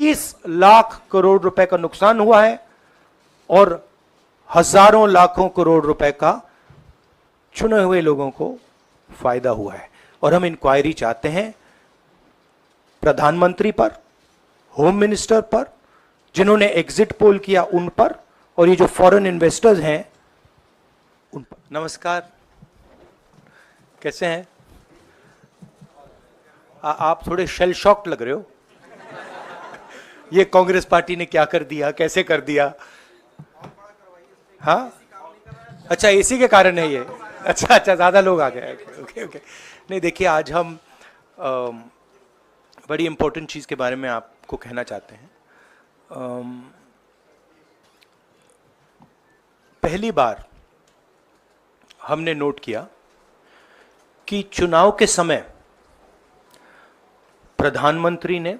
30 लाख करोड़ रुपए का नुकसान हुआ है और हजारों लाखों करोड़ रुपए का चुने हुए लोगों को फायदा हुआ है। और हम इंक्वायरी चाहते हैं प्रधानमंत्री पर, होम मिनिस्टर पर, जिन्होंने एग्जिट पोल किया उन पर, और ये जो फॉरेन इन्वेस्टर्स हैं उन पर। नमस्कार, कैसे हैं आप? थोड़े शेल शॉक्ड लग रहे हो। ये कांग्रेस पार्टी ने क्या कर दिया, कैसे कर दिया? हाँ, अच्छा, इसी के कारण है ये। अच्छा, ज्यादा लोग आ गए। Okay okay. नहीं, देखिए, आज हम बड़ी इंपॉर्टेंट चीज के बारे में आपको कहना चाहते हैं। पहली बार हमने नोट किया कि चुनाव के समय प्रधानमंत्री ने,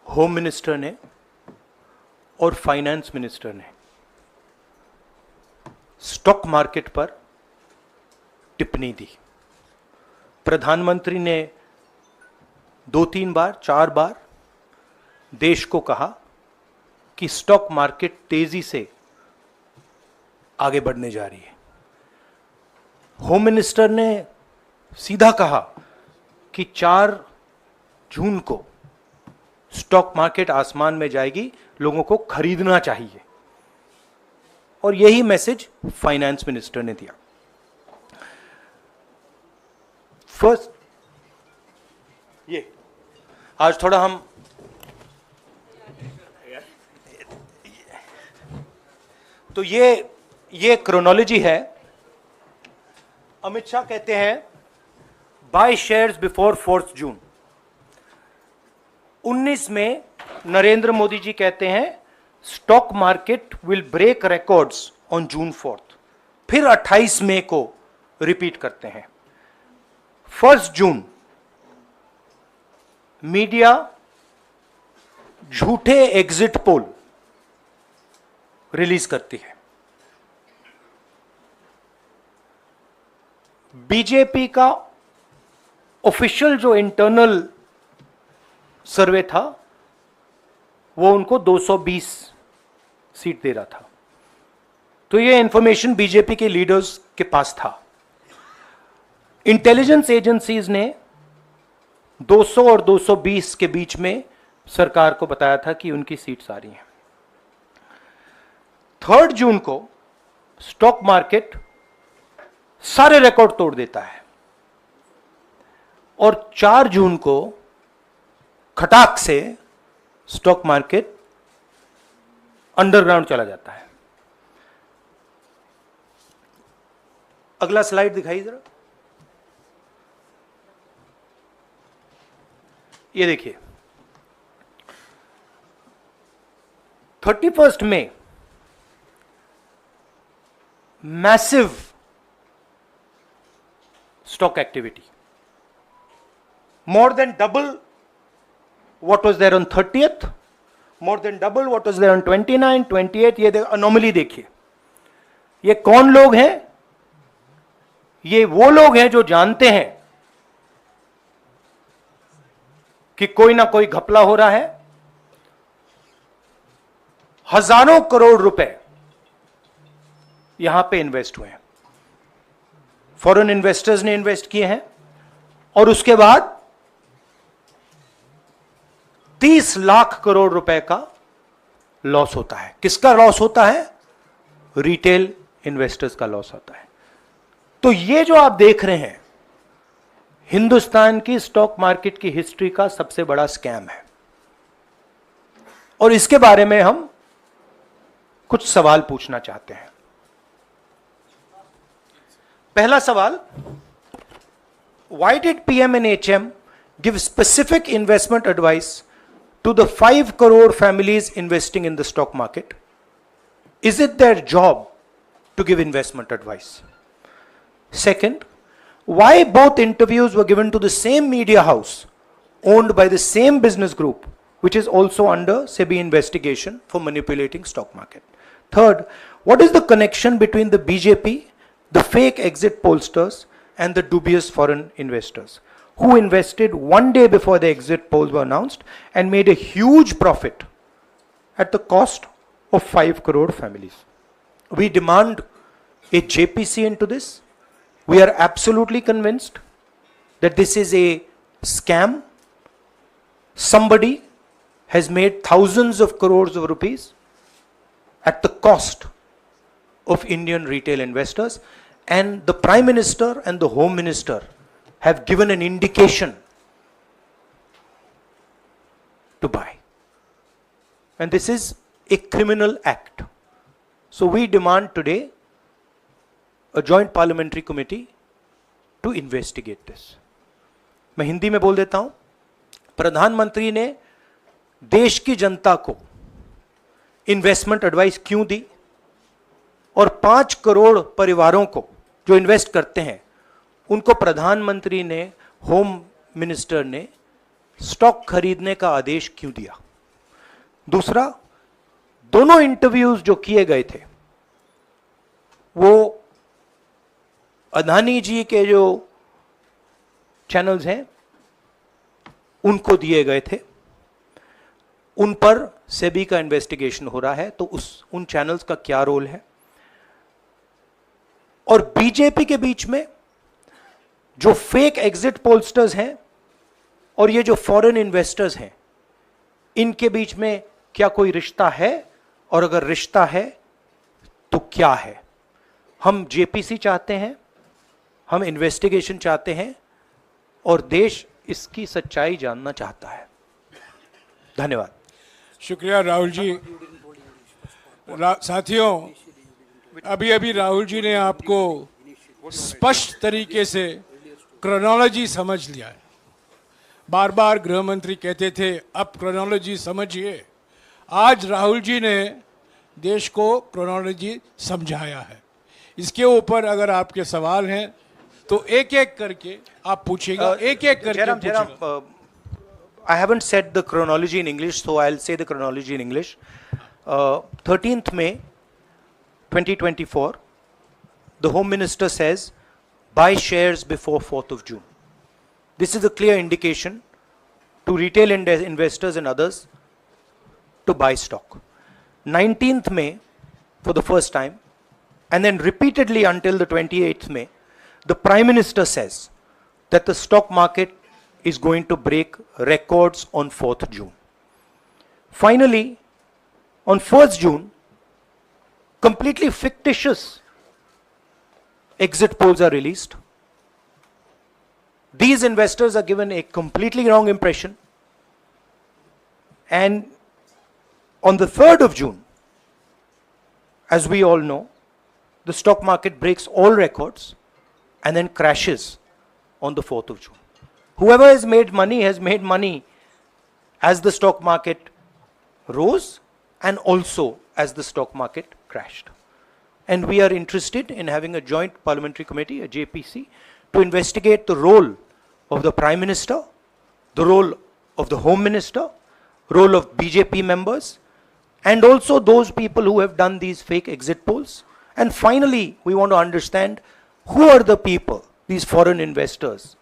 होम मिनिस्टर ने और फाइनेंस मिनिस्टर ने स्टॉक मार्केट पर टिप्पणी दी। प्रधानमंत्री ने 2-3 बार, 4 बार देश को कहा कि स्टॉक मार्केट तेजी से आगे बढ़ने जा रही है। होम मिनिस्टर ने सीधा कहा कि 4 जून को स्टॉक मार्केट आसमान में जाएगी, लोगों को खरीदना चाहिए। और यही मैसेज फाइनेंस मिनिस्टर ने दिया। फर्स्ट, ये आज थोड़ा हम तो ये क्रोनोलॉजी है। अमित शाह कहते हैं बाय शेयर्स बिफोर 4 जून। 19 में नरेंद्र मोदी जी कहते हैं stock market will break records on June 4। फिर 28 मई को रिपीट करते हैं। 1 जून मीडिया झूठे एग्जिट पोल रिलीज करती है। बीजेपी का ऑफिशियल जो इंटरनल सर्वे था वो उनको 220 सीट दे रहा था। तो ये इंफॉर्मेशन बीजेपी के लीडर्स के पास था। इंटेलिजेंस एजेंसीज ने 200 और 220 के बीच में सरकार को बताया था कि उनकी सीट्स आ रही हैं। 3 जून को स्टॉक मार्केट सारे रिकॉर्ड तोड़ देता है और 4 जून को खटाक से स्टॉक मार्केट अंडरग्राउंड चला जाता है। अगला स्लाइड दिखाइए जरा। ये देखिए, 31 मई massive stock activity, more than double what was there on 30th, more than double what was there on 29, 28. ये अनोमली देखिए। ये कौन लोग हैं? ये वो लोग हैं जो जानते हैं कि कोई ना कोई घपला हो रहा है। हजारों करोड़ रुपए यहां पे इन्वेस्ट हुए हैं, फॉरेन इन्वेस्टर्स ने इन्वेस्ट किए हैं। और उसके बाद 30 लाख करोड़ रुपए का लॉस होता है। किसका लॉस होता है? रिटेल इन्वेस्टर्स का लॉस होता है। तो ये जो आप देख रहे हैं, हिंदुस्तान की स्टॉक मार्केट की हिस्ट्री का सबसे बड़ा स्कैम है। और इसके बारे में हम कुछ सवाल पूछना चाहते हैं। पहला सवाल, why did PM and HM give specific investment advice to the 5 crore families investing in the stock market? Is it their job to give investment advice? Second, why both interviews were given to the same media house owned by the same business group, which is also under SEBI investigation for manipulating stock market? Third, what is the connection between the BJP, the fake exit pollsters and the dubious foreign investors? who invested one day before the exit polls were announced and made a huge profit at the cost of 5 crore families. We demand a JPC into this. We are absolutely convinced that this is a scam. Somebody has made thousands of crores of rupees at the cost of Indian retail investors, and the Prime Minister and the Home Minister have given an indication to buy. And this is a criminal act. So we demand today a joint parliamentary committee to investigate this. मैं हिंदी में बोल देता हूं, प्रधानमंत्री ने देश की जनता को इन्वेस्टमेंट एडवाइस क्यों दी और 5 करोड़ परिवारों को जो इन्वेस्ट करते हैं उनको प्रधानमंत्री ने, होम मिनिस्टर ने स्टॉक खरीदने का आदेश क्यों दिया? दूसरा, दोनों इंटरव्यूज जो किए गए थे वो अदानी जी के जो चैनल्स हैं उनको दिए गए थे, उन पर सेबी का इन्वेस्टिगेशन हो रहा है, तो उन चैनल्स का क्या रोल है? और बीजेपी के बीच में जो फेक एग्जिट पोलस्टर्स हैं और ये जो फॉरेन इन्वेस्टर्स हैं, इनके बीच में क्या कोई रिश्ता है? और अगर रिश्ता है तो क्या है? हम जेपीसी चाहते हैं, हम इन्वेस्टिगेशन चाहते हैं और देश इसकी सच्चाई जानना चाहता है। धन्यवाद। शुक्रिया राहुल जी। साथियों, अभी अभी राहुल जी ने आपको स्पष्ट तरीके से क्रोनोलॉजी समझ लिया है। बार बार गृह मंत्री कहते थे अब क्रोनोलॉजी समझिए। आज राहुल जी ने देश को क्रोनोलॉजी समझाया है। इसके ऊपर अगर आपके सवाल हैं तो एक एक करके आप पूछेगा, एक एक करके पूछेगा। I haven't said the chronology in English, so I'll say the chronology in English. 13th May 2024, the Home Minister says, buy shares before 4th of June. This is a clear indication to retail investors and others to buy stock. 19th May, for the first time, and then repeatedly until the 28th May, the Prime Minister says that the stock market is going to break records on 4th June. Finally, on 1st June, completely fictitious exit polls are released. These investors are given a completely wrong impression. And on the 3rd of June, as we all know, the stock market breaks all records and then crashes on the 4th of June. Whoever has made money as the stock market rose and also as the stock market crashed. And we are interested in having a joint parliamentary committee, a JPC, to investigate the role of the Prime Minister, the role of the Home Minister, role of BJP members, and also those people who have done these fake exit polls. And finally, we want to understand who are the people, these foreign investors,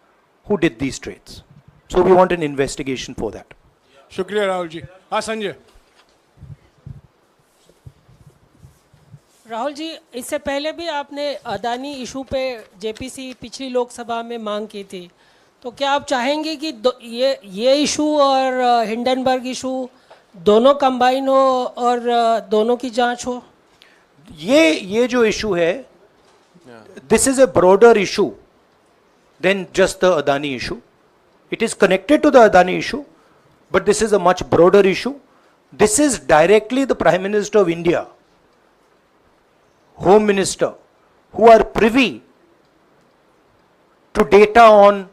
who did these trades. So we want an investigation for that. शुक्रिया राहुल जी। हाँ संजय। राहुल जी, इससे पहले भी आपने Adani issue पे JPC पिछली लोकसभा में मांग की थी, तो क्या आप चाहेंगे कि ये इशू और हिंडनबर्ग इशू दोनों कंबाइन हो और दोनों की जांच हो? ये जो इशू है, this is a broader issue than just the Adani issue. It is connected to the Adani issue, but this is a much broader issue. This is directly the Prime Minister of India, Home Minister, who are privy to data on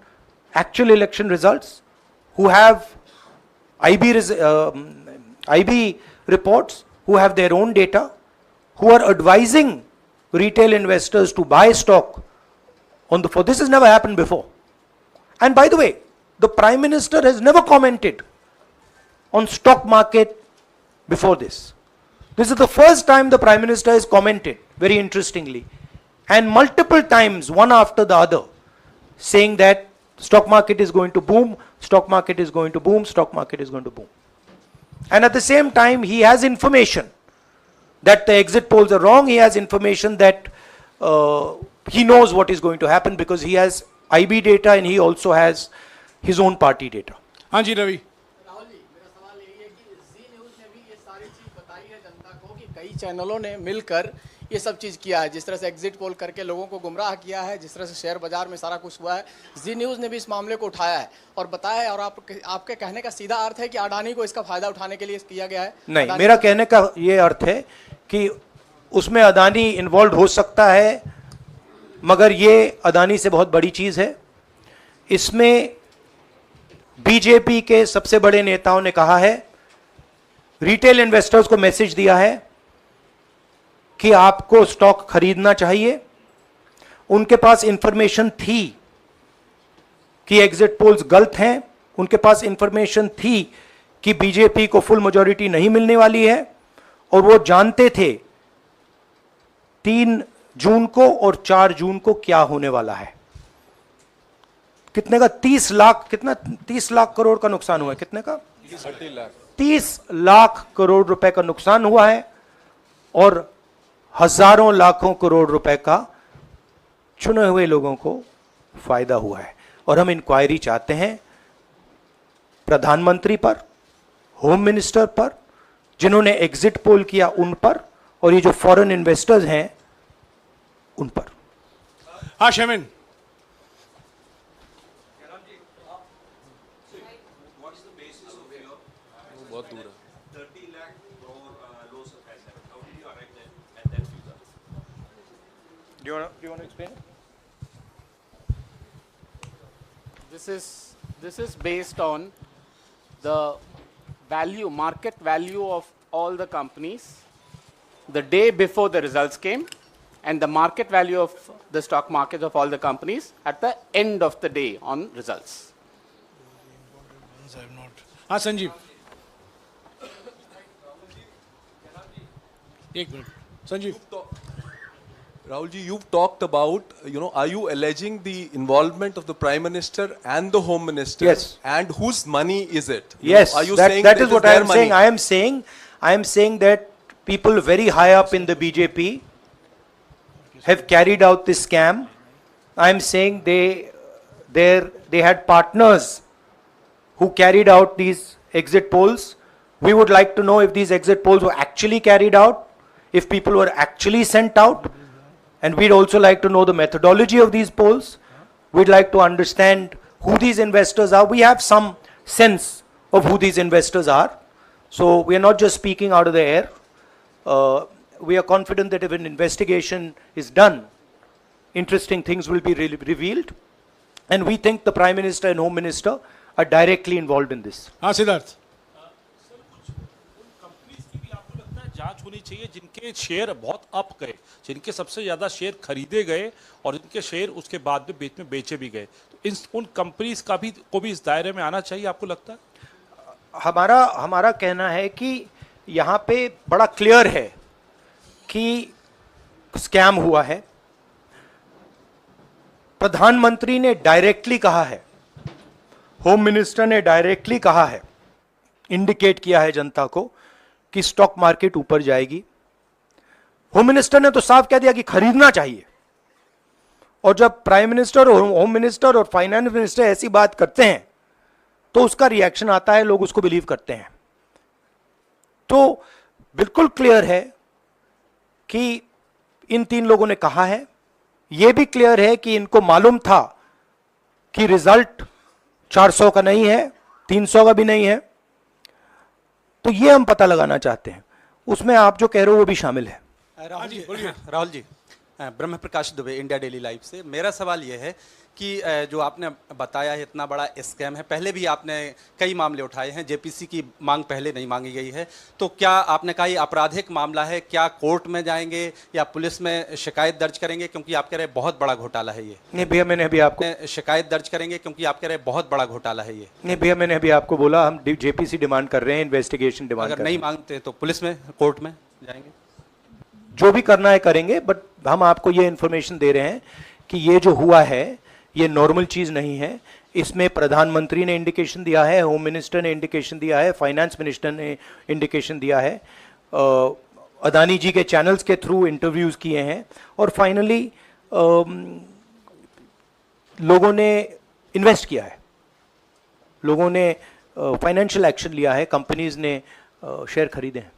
actual election results, who have IB reports, who have their own data, who are advising retail investors to buy stock on the 4th. This has never happened before. And by the way, the Prime Minister has never commented on stock market before this. This is the first time the Prime Minister has commented, very interestingly, and multiple times, one after the other, saying that stock market is going to boom, stock market is going to boom, stock market is going to boom. And at the same time, he has information that the exit polls are wrong. He has information that he knows what is going to happen because he has IB data and he also has his own party data. हाँ जी रवि। राहुल जी, मेरा सवाल यही है कि जी news ने भी ये सारी चीज़ बताई है जनता को कि कई चैनलों ने मिलकर ये सब चीज़ किया है, जिस तरह से एग्जिट पोल करके लोगों को गुमराह किया है, जिस तरह से शेयर बाजार में सारा कुछ हुआ है, जी न्यूज़ ने भी इस मामले को उठाया है और बताया है। और आपके कहने का सीधा अर्थ है कि अडानी को इसका फायदा उठाने के लिए किया गया है? नहीं, मेरा कहने का ये अर्थ है कि उसमें अदानी इन्वॉल्व हो सकता है, मगर ये अदानी से बहुत बड़ी चीज़ है। इसमें बीजेपी के सबसे बड़े नेताओं ने कहा है, रिटेल इन्वेस्टर्स को मैसेज दिया है कि आपको स्टॉक खरीदना चाहिए। उनके पास इंफॉर्मेशन थी कि एग्जिट पोल्स गलत हैं, उनके पास इंफॉर्मेशन थी कि बीजेपी को फुल मेजॉरिटी नहीं मिलने वाली है, और वो जानते थे 3 जून को और 4 जून को क्या होने वाला है। कितने का 30 लाख, कितना 30 लाख करोड़ का नुकसान हुआ है? कितने का? 30 लाख करोड़ रुपए का नुकसान हुआ है और हजारों लाखों करोड़ रुपए का चुने हुए लोगों को फायदा हुआ है। और हम इंक्वायरी चाहते हैं प्रधानमंत्री पर, होम मिनिस्टर पर, जिन्होंने एग्जिट पोल किया उन पर, और ये जो फॉरेन इन्वेस्टर्स हैं उन पर। हाँ शेमिन। Do you want to explain? This is based on the value, market value of all the companies the day before the results came, and the market value of the stock market of all the companies at the end of the day on results. हाँ संजीव, एक minute Sanjeev. Rahul ji, you've talked about, are you alleging the involvement of the Prime Minister and the Home Minister? Yes. And whose money is it? Yes, Are you that, saying that is what I their am money? saying. I am saying that people very high up in the BJP have carried out this scam. I am saying they had partners who carried out these exit polls. We would like to know if these exit polls were actually carried out, if people were actually sent out. And we'd also like to know the methodology of these polls. We'd like to understand who these investors are. We have some sense of who these investors are. So we are not just speaking out of the air. We are confident that if an investigation is done, interesting things will be revealed. And we think the Prime Minister and Home Minister are directly involved in this. हाँ Siddharth. Companies की भी आपको लगता है जांच होनी चाहिए जिनके शेयर बहुत अप गए, जिनके सबसे ज्यादा शेयर खरीदे गए और जिनके शेयर उसके बाद में बीच में बेचे भी गए, तो उन कंपनीज का भी को भी इस दायरे में आना चाहिए, आपको लगता है? हमारा कहना है कि यहाँ पे बड़ा क्लियर है कि स्कैम हुआ है। प्रधानमंत्री ने डायरेक्टली कहा है, होम मिनिस्टर ने डायरेक्टली कहा है, इंडिकेट किया है जनता को कि स्टॉक मार्केट ऊपर जाएगी। होम मिनिस्टर ने तो साफ कह दिया कि खरीदना चाहिए। और जब प्राइम मिनिस्टर और होम मिनिस्टर और फाइनेंस मिनिस्टर ऐसी बात करते हैं तो उसका रिएक्शन आता है, लोग उसको बिलीव करते हैं। तो बिल्कुल क्लियर है कि इन 3 लोगों ने कहा है। यह भी क्लियर है कि इनको मालूम था कि रिजल्ट 400 का नहीं है, 300 का भी नहीं है। तो ये हम पता लगाना चाहते हैं, उसमें आप जो कह रहे हो वो भी शामिल है। राहुल जी, ब्रह्म प्रकाश दुबे, इंडिया डेली लाइव से। मेरा सवाल यह है कि जो आपने बताया है इतना बड़ा स्कैम है, पहले भी आपने कई मामले उठाए हैं, जेपीसी की मांग पहले नहीं मांगी गई है, तो क्या आपने कहा ये आपराधिक मामला है, क्या कोर्ट में जाएंगे या पुलिस में शिकायत दर्ज करेंगे, क्योंकि आप कह रहे बहुत बड़ा घोटाला है ये? नहीं भैया, मैंने अभी आपको शिकायत दर्ज करेंगे क्योंकि आप कह रहे बहुत बड़ा घोटाला है ये? नहीं भैया, मैंने अभी आपको बोला हम जेपीसी डिमांड कर रहे हैं, इन्वेस्टिगेशन डिमांड अगर नहीं मांगते तो पुलिस में, कोर्ट में जाएंगे? जो भी करना है करेंगे, बट हम आपको ये इंफॉर्मेशन दे रहे हैं कि ये जो हुआ है ये नॉर्मल चीज नहीं है। इसमें प्रधानमंत्री ने इंडिकेशन दिया है, होम मिनिस्टर ने इंडिकेशन दिया है, फाइनेंस मिनिस्टर ने इंडिकेशन दिया है, अदानी जी के चैनल्स के थ्रू इंटरव्यूज किए हैं, और फाइनली लोगों ने इन्वेस्ट किया है, लोगों ने फाइनेंशियल एक्शन लिया है, कंपनीज ने शेयर खरीदे हैं।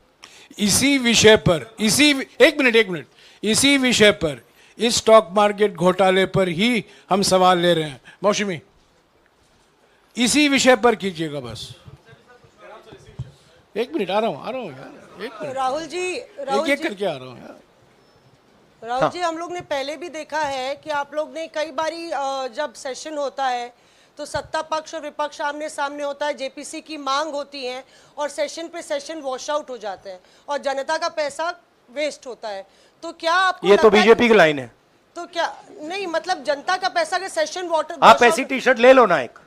इसी विषय पर एक मिनट इसी विषय पर, इस स्टॉक मार्केट घोटाले पर ही हम सवाल ले रहे हैं। मौसमी, इसी विषय पर कीजिएगा बस। एक मिनट, आ रहा हूं यार, एक मिनट। राहुल जी, एक करके आ रहा हूं यार। राहुल जी, हम लोग ने पहले भी देखा है कि आप लोग ने कई बारी जब सेशन होता है तो सत्ता पक्ष और विपक्ष आमने सामने होता है, जेपीसी की मांग होती है और सेशन पे सेशन वॉश आउट हो जाते हैं और जनता का पैसा वेस्ट होता है। तो क्या आपको ये तो लगता है बीजेपी की लाइन है। तो क्या नहीं, मतलब जनता का पैसा के सेशन वाटर, आप ऐसी टी शर्ट ले लो ना एक,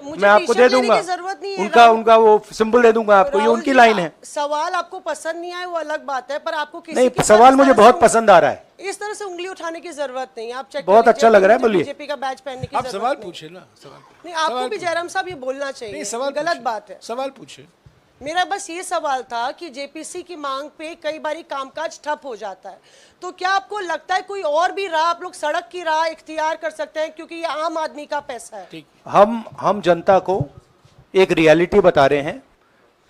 मुझे मैं आपको दे टी-शर्ट लेने दूंगा, की जरूरत नहीं है। उनका वो सिंबल दे दूंगा आपको, ये राहुल उनकी जी, लाइन है। सवाल आपको पसंद नहीं आए वो अलग बात है, पर आपको किसी नहीं, के सवाल साथ मुझे इस तरह बहुत से- पसंद आ रहा है। इस तरह से उंगली उठाने की जरूरत नहीं है। आप चेक बहुत कर अच्छा लीजिए, लग रहा है, मुझे बोलिए। बीजेपी का बैच पहनने की आप जरूरत सवाल नहीं। पूछे ना, सवाल नहीं, आपको सवाल भी पूछे। जयराम साहब ये बोलना चाहिए, नहीं, सवाल गलत पूछे। बात है। सवाल पूछे। मेरा बस ये सवाल था कि जेपीसी की मांग पे कई बारी कामकाज ठप हो जाता है, तो क्या आपको लगता है कोई और भी राह आप लोग सड़क की राह इख्तियार कर सकते हैं, क्योंकि ये आम आदमी का पैसा है। हम जनता को एक रियलिटी बता रहे हैं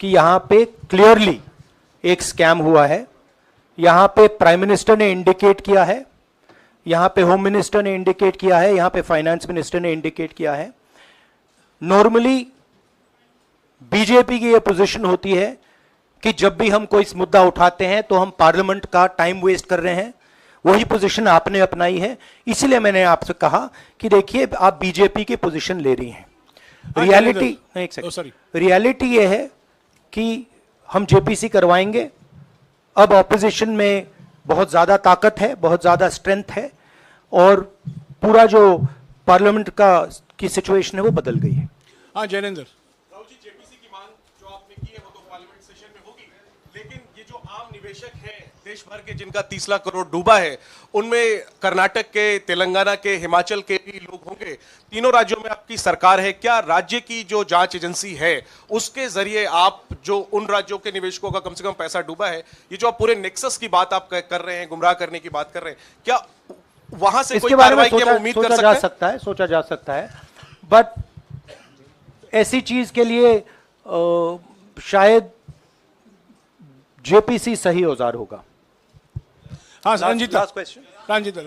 कि यहाँ पे क्लियरली एक स्कैम हुआ है। यहाँ पे प्राइम मिनिस्टर ने इंडिकेट किया है, यहाँ पे होम मिनिस्टर ने इंडिकेट किया है, यहाँ पे फाइनेंस मिनिस्टर ने इंडिकेट किया है। नॉर्मली बीजेपी की ये पोजीशन होती है कि जब भी हम कोई मुद्दा उठाते हैं तो हम पार्लियामेंट का टाइम वेस्ट कर रहे हैं। वही पोजीशन आपने अपनाई है, इसलिए मैंने आपसे कहा कि देखिए आप बीजेपी की पोजीशन ले रही हैं। रियलिटी, एक सेकंड, रियलिटी ये है कि हम जेपीसी करवाएंगे। अब ऑपोजिशन में बहुत ज्यादा ताकत है, बहुत ज्यादा स्ट्रेंथ है, और पूरा जो पार्लियामेंट की सिचुएशन है वो बदल गई है। हाँ जैनेंद्र, राहुल जी, जेपीसी की मांग जो आपने की है वो तो पार्लियामेंट सेशन में होगी, लेकिन ये जो आम निवेशक हैं देश भर के जिनका 30 लाख करोड़ डूबा है, उनमें कर्नाटक के, तेलंगाना के, हिमाचल के भी लोग होंगे। तीनों राज्यों में आपकी सरकार है, क्या राज्य की जो जांच एजेंसी है उसके जरिए आप जो उन राज्यों के निवेशकों का कम से कम पैसा डूबा है, ये जो आप पूरे नेक्सस की बात आप कर रहे हैं, गुमराह करने की बात कर रहे हैं, क्या वहां से कोई इसके बारे में कार्रवाई की हम उम्मीद कर सोचा जा सकता है, बट ऐसी चीज के लिए शायद जेपीसी सही औजार होगा। हाँ Ranjita, last question. Ranjita,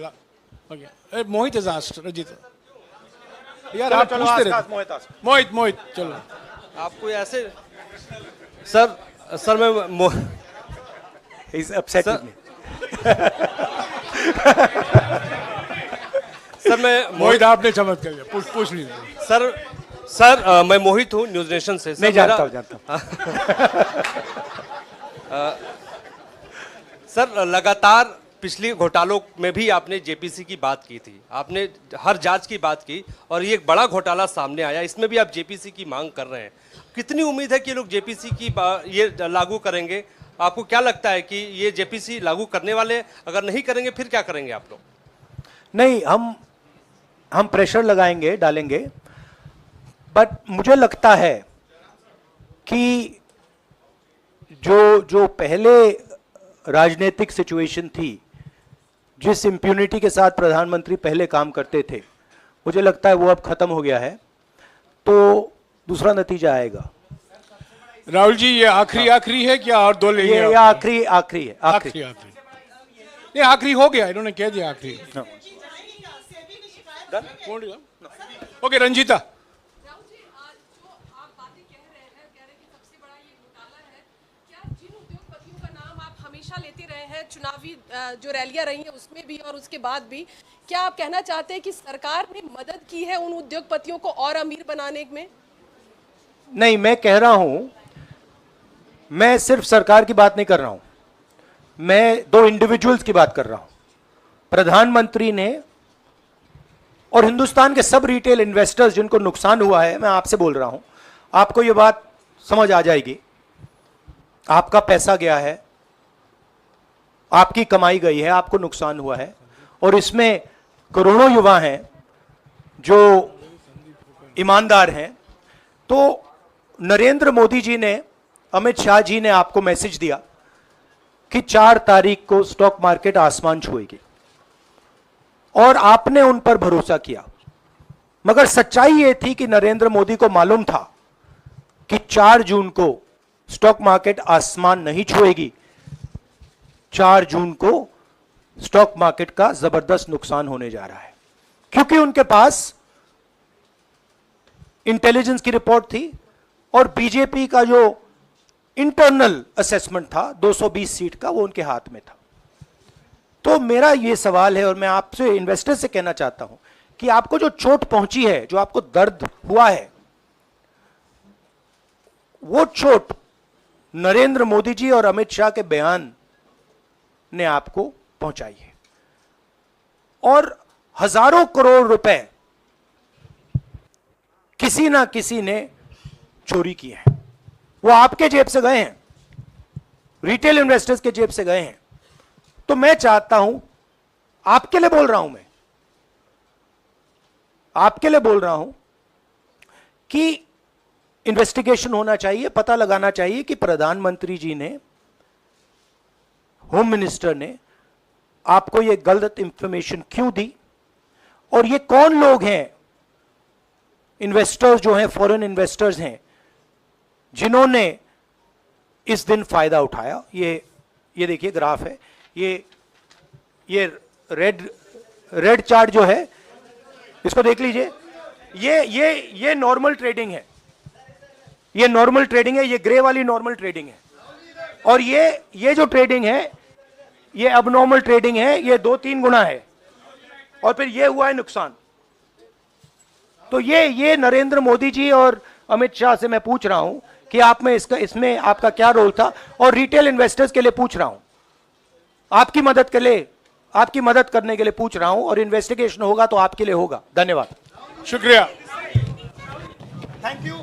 okay, Mohit is asked, Ranjita यार आप पूछते रहे। मोहित चलो। आपको ऐसे सर मैं He's upset with me. Sir मैं मोहित आपने चमत्कार किया, पूछ लीजिए। सर मैं मोहित हूँ, न्यूज नेशन से। नहीं, जानता हूँ। सर लगातार पिछले घोटालों में भी आपने जेपीसी की बात की थी, आपने हर जांच की बात की, और ये एक बड़ा घोटाला सामने आया, इसमें भी आप जेपीसी की मांग कर रहे हैं। कितनी उम्मीद है कि लोग जेपीसी की ये लागू करेंगे? आपको क्या लगता है कि ये जेपीसी लागू करने वाले, अगर नहीं करेंगे फिर क्या करेंगे आप लोग? नहीं, हम प्रेशर लगाएंगे, डालेंगे, बट मुझे लगता है कि जो पहले राजनीतिक सिचुएशन थी, जिस इम्प्यूनिटी के साथ प्रधानमंत्री पहले काम करते थे, मुझे लगता है वो अब खत्म हो गया है, तो दूसरा नतीजा आएगा। राहुल जी, ये आखिरी है क्या और दो लेंगे? ये आखिरी है, आखिरी नहीं, आखिरी हो गया, इन्होंने कह दिया आखिरी। ओके रंजीता। राहुल जी, आज जो आप बातें कह रहे हैं कि सबसे बड़ा ये घोटाला है, क्या जिन उद्योगपतियों का नाम आप हमेशा लेते रहे हैं, चुनावी जो रैलियां रही हैं उसमें भी और उसके बाद भी, क्या आप कहना चाहते हैं कि सरकार ने मदद की है उन उद्योगपतियों को और अमीर बनाने में? नहीं, मैं कह रहा हूं, मैं सिर्फ सरकार की बात नहीं कर रहा हूं, मैं दो इंडिविजुअल्स की बात कर रहा हूं। प्रधानमंत्री ने और हिंदुस्तान के सब रिटेल इन्वेस्टर्स जिनको नुकसान हुआ है, मैं आपसे बोल रहा हूं, आपको यह बात समझ आ जाएगी। आपका पैसा गया है, आपकी कमाई गई है, आपको नुकसान हुआ है, और इसमें करोड़ों युवा हैं जो ईमानदार हैं, तो नरेंद्र मोदी जी ने, अमित शाह जी ने आपको मैसेज दिया कि 4 तारीख को स्टॉक मार्केट आसमान छुएगी, और आपने उन पर भरोसा किया। मगर सच्चाई यह थी कि नरेंद्र मोदी को मालूम था कि 4 जून को स्टॉक मार्केट आसमान नहीं छुएगी। 4 जून को स्टॉक मार्केट का जबरदस्त नुकसान होने जा रहा है, क्योंकि उनके पास इंटेलिजेंस की रिपोर्ट थी और बीजेपी का जो इंटरनल असेसमेंट था 220 सीट का, वो उनके हाथ में था। तो मेरा यह सवाल है, और मैं आपसे इन्वेस्टर से कहना चाहता हूं कि आपको जो चोट पहुंची है, जो आपको दर्द हुआ है, वो चोट नरेंद्र मोदी जी और अमित शाह के बयान ने आपको पहुंचाई है। और हजारों करोड़ रुपए किसी ना किसी ने चोरी किए हैं। वो आपके जेब से गए हैं, रिटेल इन्वेस्टर्स के जेब से गए हैं। तो मैं चाहता हूं, आपके लिए बोल रहा हूं, मैं आपके लिए बोल रहा हूं कि इन्वेस्टिगेशन होना चाहिए, पता लगाना चाहिए कि प्रधानमंत्री जी ने, होम मिनिस्टर ने आपको यह गलत इंफॉर्मेशन क्यों दी, और ये कौन लोग हैं, इन्वेस्टर्स जो हैं, फॉरेन इन्वेस्टर्स हैं, जिन्होंने इस दिन फायदा उठाया। ये देखिए ग्राफ है, ये रेड चार्ट जो है, इसको देख लीजिए। ये नॉर्मल ट्रेडिंग है, ये नॉर्मल ट्रेडिंग है, ये ग्रे वाली नॉर्मल ट्रेडिंग है, और ये जो ट्रेडिंग है, ये अबनॉर्मल ट्रेडिंग है, ये 2-3 गुना है, और फिर ये हुआ है नुकसान। तो ये नरेंद्र मोदी जी और अमित शाह से मैं पूछ रहा हूं कि आप में इसमें आपका क्या रोल था, और रिटेल इन्वेस्टर्स के लिए पूछ रहा हूं, आपकी मदद के लिए, आपकी मदद करने के लिए पूछ रहा हूं, और इन्वेस्टिगेशन होगा तो आपके लिए होगा। धन्यवाद, शुक्रिया। Thank you.